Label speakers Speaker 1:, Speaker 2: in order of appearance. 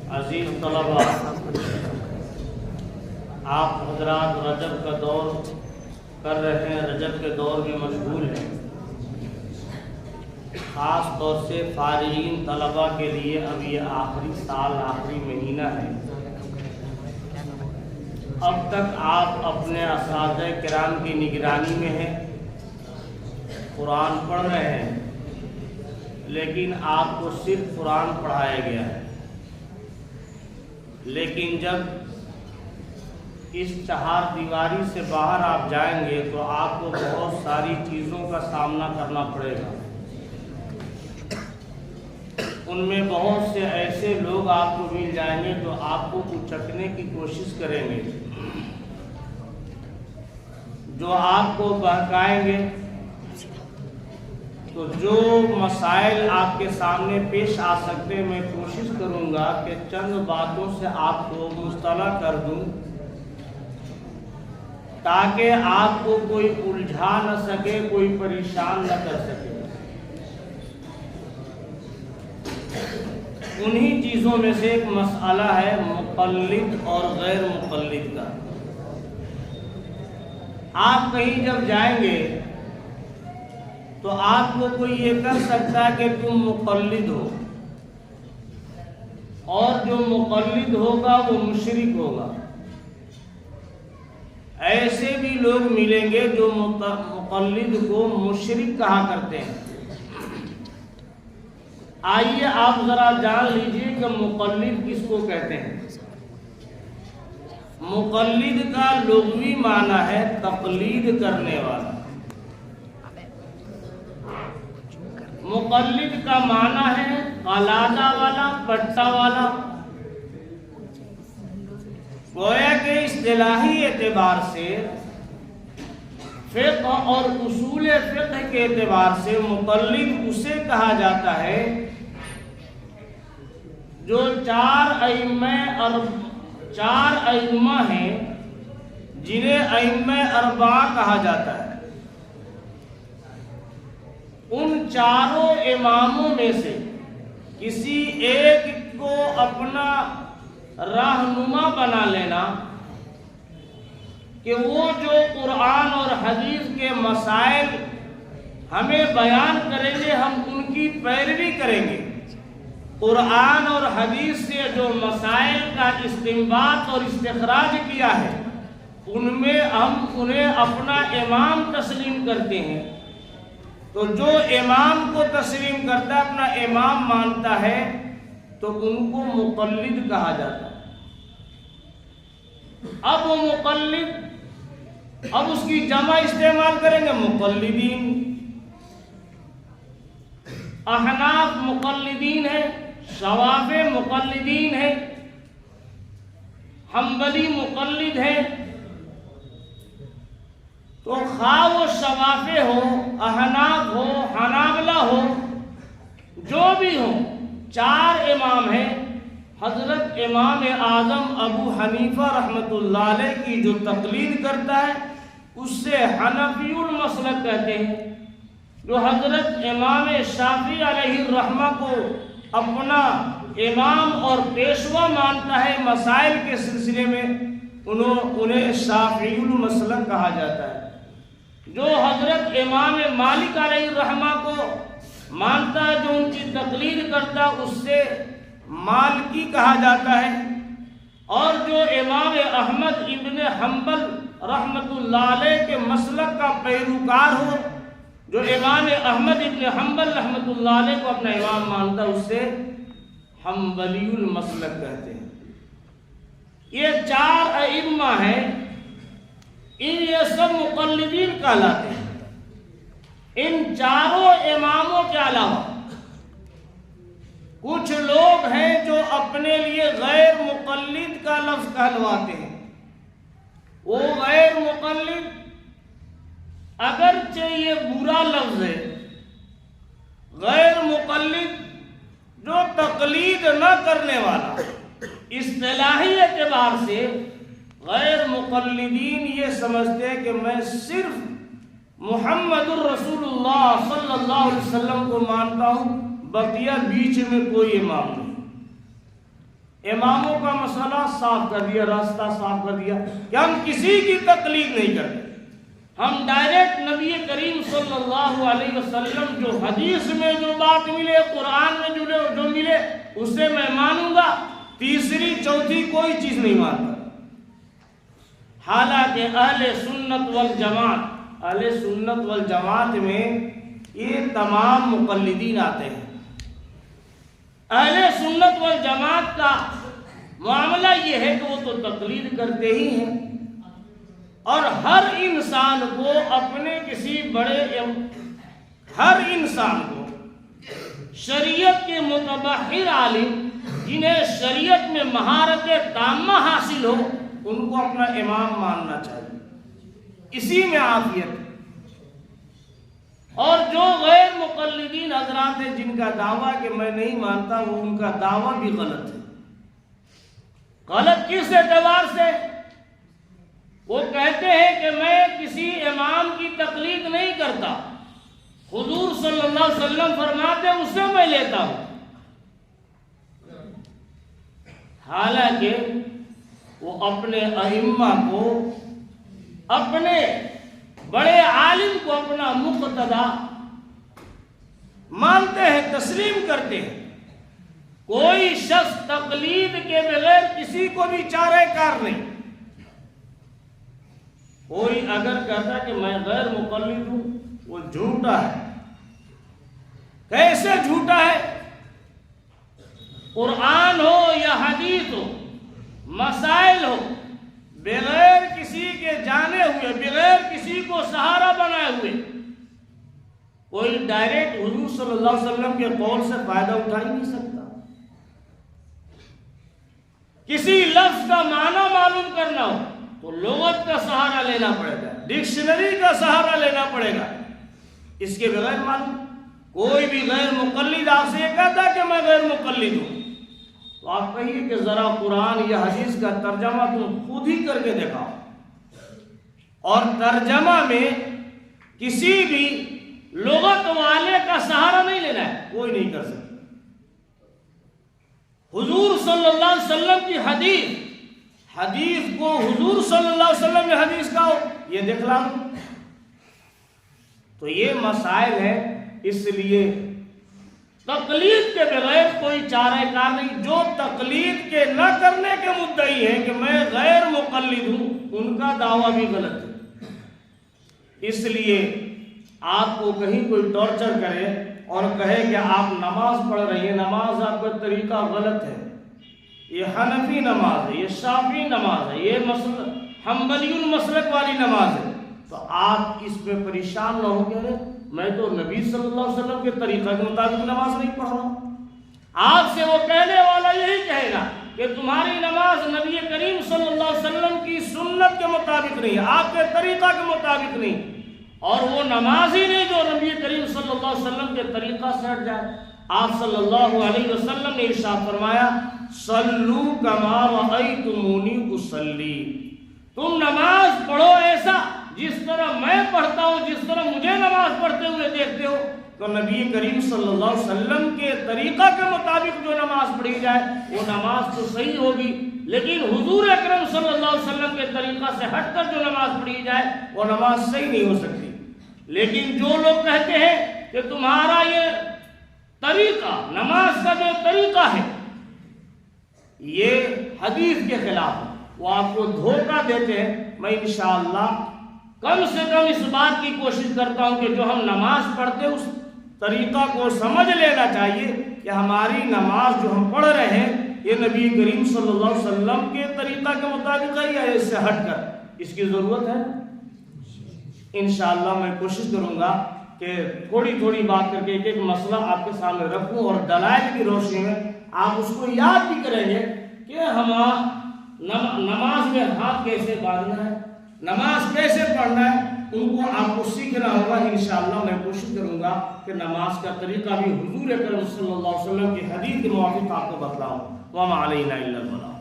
Speaker 1: عزیز طلبہ، آپ حضرات رجب کا دور کر رہے ہیں، رجب کے دور میں مشغول ہیں۔ خاص طور سے فارغین طلبہ کے لیے اب یہ آخری سال، آخری مہینہ ہے۔ اب تک آپ اپنے اساتذہ کرام کی نگرانی میں ہیں، قرآن پڑھ رہے ہیں، لیکن آپ کو صرف قرآن پڑھایا گیا ہے۔ لیکن جب اس چہار دیواری سے باہر آپ جائیں گے تو آپ کو بہت ساری چیزوں کا سامنا کرنا پڑے گا۔ ان میں بہت سے ایسے لوگ آپ کو مل جائیں گے جو آپ کو اچکنے کی کوشش کریں گے، جو آپ کو بہکائیں گے۔ تو جو مسائل آپ کے سامنے پیش آ سکتے ہیں، میں کوشش کروں گا کہ چند باتوں سے آپ کو مطلع کر دوں تاکہ آپ کو کوئی الجھا نہ سکے، کوئی پریشان نہ کر سکے۔ انہی چیزوں میں سے ایک مسئلہ ہے مقلد اور غیر مقلد کا۔ آپ کہیں جب جائیں گے تو آپ کو کوئی یہ کر سکتا ہے کہ تم مقلد ہو، اور جو مقلد ہوگا وہ مشرک ہوگا۔ ایسے بھی لوگ ملیں گے جو مقلد کو مشرک کہا کرتے ہیں۔ آئیے آپ ذرا جان لیجئے کہ مقلد کس کو کہتے ہیں۔ مقلد کا لغوی معنی ہے تقلید کرنے والا۔ مقلد کا معنی ہے قلادہ والا، پٹا والا۔ گویا کہ اصطلاحی اعتبار سے، فقہ اور اصول فقہ کے اعتبار سے مقلد اسے کہا جاتا ہے جو چار ائمہ ہیں، جنہیں ائمہ اربعہ کہا جاتا ہے۔ ان چاروں اماموں میں سے کسی ایک کو اپنا رہنما بنا لینا کہ وہ جو قرآن اور حدیث کے مسائل ہمیں بیان کریں گے، ہم ان کی پیروی کریں گے۔ قرآن اور حدیث سے جو مسائل کا استنباط اور استخراج کیا ہے، ان میں ہم انہیں اپنا امام تسلیم کرتے ہیں۔ تو جو امام کو تسلیم کرتا ہے، اپنا امام مانتا ہے، تو ان کو مقلد کہا جاتا ہے۔ اب وہ مقلد، اب اس کی جمع استعمال کریں گے مقلدین۔ احناف مقلدین ہیں، شوافع مقلدین ہیں، حنبلی مقلد ہیں۔ تو خواہ وہ شوافع ہو، احناف ہو، حنابلہ ہو، جو بھی ہو، چار امام ہیں۔ حضرت امام اعظم ابو حنیفہ رحمۃ اللہ علیہ کی جو تقلید کرتا ہے اس سے حنفی المسلک کہتے ہیں۔ جو حضرت امام شافعی علیہ الرحمہ کو اپنا امام اور پیشوا مانتا ہے مسائل کے سلسلے میں، انہیں شافعی المسلک کہا جاتا ہے۔ جو حضرت امام مالک علیہ الرحمہ کو مانتا ہے، جو ان کی تقلید کرتا ہے، اس سے مالکی کہا جاتا ہے۔ اور جو امام احمد ابن حنبل رحمۃ اللہ علیہ کے مسلک کا پیروکار ہو، جو امام احمد ابن حنبل رحمۃ اللہ علیہ کو اپنا امام مانتا ہے، اس سے حنبلی المسلک کہتے ہیں۔ یہ چار ائمہ ہیں، یہ سب مقلدین کہلاتے ہیں۔ ان چاروں اماموں کے علاوہ کچھ لوگ ہیں جو اپنے لیے غیر مقلد کا لفظ کہلواتے ہیں۔ وہ غیر مقلد اگرچہ یہ برا لفظ ہے، غیر مقلد جو تقلید نہ کرنے والا، اصطلاحی اعتبار سے غیر مقلدین یہ سمجھتے ہیں کہ میں صرف محمد الرسول اللہ صلی اللہ علیہ وسلم کو مانتا ہوں، بقیہ بیچ میں کوئی امام نہیں۔ اماموں کا مسئلہ صاف کر دیا، راستہ صاف کر دیا کہ ہم کسی کی تقلید نہیں کرتے، ہم ڈائریکٹ نبی کریم صلی اللہ علیہ وسلم جو حدیث میں جو بات ملے، قرآن میں جو ملے اسے میں مانوں گا، تیسری چوتھی کوئی چیز نہیں مانتا۔ حالانکہ اہل سنت والجماعت میں یہ تمام مقلدین آتے ہیں۔ اہل سنت والجماعت کا معاملہ یہ ہے کہ وہ تو تقلید کرتے ہی ہیں، اور ہر انسان کو اپنے کسی ہر انسان کو شریعت کے متبحر عالم، جنہیں شریعت میں مہارت تامہ حاصل ہو، ان کو اپنا امام ماننا چاہیے، اسی میں عافیت ہے۔ اور جو غیر مقلدین حضرات ہیں جن کا دعویٰ کہ میں نہیں مانتا، وہ ان کا دعویٰ بھی غلط ہے۔ غلط کس اعتبار سے؟ وہ کہتے ہیں کہ میں کسی امام کی تقلید نہیں کرتا، حضور صلی اللہ علیہ وسلم فرماتے اس سے میں لیتا ہوں۔ حالانکہ وہ اپنے ائمہ کو، اپنے بڑے عالم کو اپنا مقتدا مانتے ہیں، تسلیم کرتے ہیں۔ کوئی شخص تقلید کے بغیر کسی کو بھی چارہ کار نہیں۔ کوئی اگر کہتا کہ میں غیر مقلد ہوں، وہ جھوٹا ہے۔ کیسے جھوٹا ہے؟ قرآن ہو یا حدیث ہو، مسائل ہو، بغیر کسی کے جانے ہوئے، بغیر کسی کو سہارا بنائے ہوئے، کوئی ڈائریکٹ حضور صلی اللہ علیہ وسلم کے قول سے فائدہ اٹھا ہی نہیں سکتا۔ کسی لفظ کا معنی معلوم کرنا ہو تو لغت کا سہارا لینا پڑے گا، ڈکشنری کا سہارا لینا پڑے گا، اس کے بغیر معلوم۔ کوئی بھی غیر مقلد آپ سے یہ کہتا کہ میں غیر مقلد ہوں، تو آپ کہیے کہ ذرا قرآن یا حدیث کا ترجمہ تم خود ہی کر کے دکھاؤ، اور ترجمہ میں کسی بھی لغت والے کا سہارا نہیں لینا ہے، کوئی نہیں کر سکتا۔ حضور صلی اللہ علیہ وسلم کی حدیث کو حضور صلی اللہ علیہ وسلم کی حدیث کا یہ دکھلا دوں، تو یہ مسائل ہیں۔ اس لیے تقلید کے بغیر کوئی چارہ کار نہیں۔ جو تقلید کے نہ کرنے کے مدعی ہیں کہ میں غیر مقلد ہوں، ان کا دعویٰ بھی غلط ہے۔ اس لیے آپ کو کہیں کوئی ٹارچر کرے اور کہے کہ آپ نماز پڑھ رہی ہیں، نماز آپ کا طریقہ غلط ہے، یہ حنفی نماز ہے، یہ شافعی نماز ہے، یہ حنبلی المسلک والی نماز ہے، تو آپ اس پہ پریشان نہ ہو گئے میں تو نبی صلی اللہ علیہ وسلم کے طریقہ کے مطابق نماز نہیں پڑھ رہا۔ آپ سے وہ کہنے والا یہی کہے گا کہ تمہاری نماز نبی کریم صلی اللہ علیہ وسلم کی سنت کے مطابق نہیں ہے، آپ کے طریقہ کے مطابق نہیں، اور وہ نماز ہی نہیں جو نبی کریم صلی اللہ علیہ وسلم کے طریقہ سے ہٹ جائے۔ آپ صلی اللہ علیہ وسلم نے ارشاد فرمایا، صلو کما رأیتمونی اصلی، تم نماز پڑھو ایسا جس طرح میں پڑھتا ہوں، جس طرح مجھے نماز پڑھتے ہوئے دیکھتے ہو۔ تو نبی کریم صلی اللہ علیہ وسلم کے طریقہ کے مطابق جو نماز پڑھی جائے وہ نماز تو صحیح ہوگی، لیکن حضور اکرم صلی اللہ علیہ وسلم کے طریقہ سے ہٹ کر جو نماز پڑھی جائے وہ نماز صحیح نہیں ہو سکتی۔ لیکن جو لوگ کہتے ہیں کہ تمہارا یہ طریقہ، نماز کا جو طریقہ ہے یہ حدیث کے خلاف ہے، وہ آپ کو دھوکہ دیتے ہیں۔ میں انشاءاللہ کم سے کم اس بات کی کوشش کرتا ہوں کہ جو ہم نماز پڑھتے اس طریقہ کو سمجھ لینا چاہیے کہ ہماری نماز جو ہم پڑھ رہے ہیں یہ نبی کریم صلی اللہ علیہ وسلم کے طریقہ کے مطابق ہے یا اس سے ہٹ کر، اس کی ضرورت ہے۔ انشاءاللہ میں کوشش کروں گا کہ تھوڑی تھوڑی بات کر کے ایک ایک مسئلہ آپ کے سامنے رکھوں، اور دلائل کی روشنی میں آپ اس کو یاد بھی کریں گے کہ نماز میں ہاتھ کیسے باندھنا ہے، نماز کیسے پڑھنا ہے، ان کو آپ کو سیکھنا ہوگا۔ انشاءاللہ میں کوشش کروں گا کہ نماز کا طریقہ بھی حضور اکرم صلی اللہ علیہ وسلم کی حدیث کے موافق آپ کو بتلاؤں۔ وما علینا الا البلاغ۔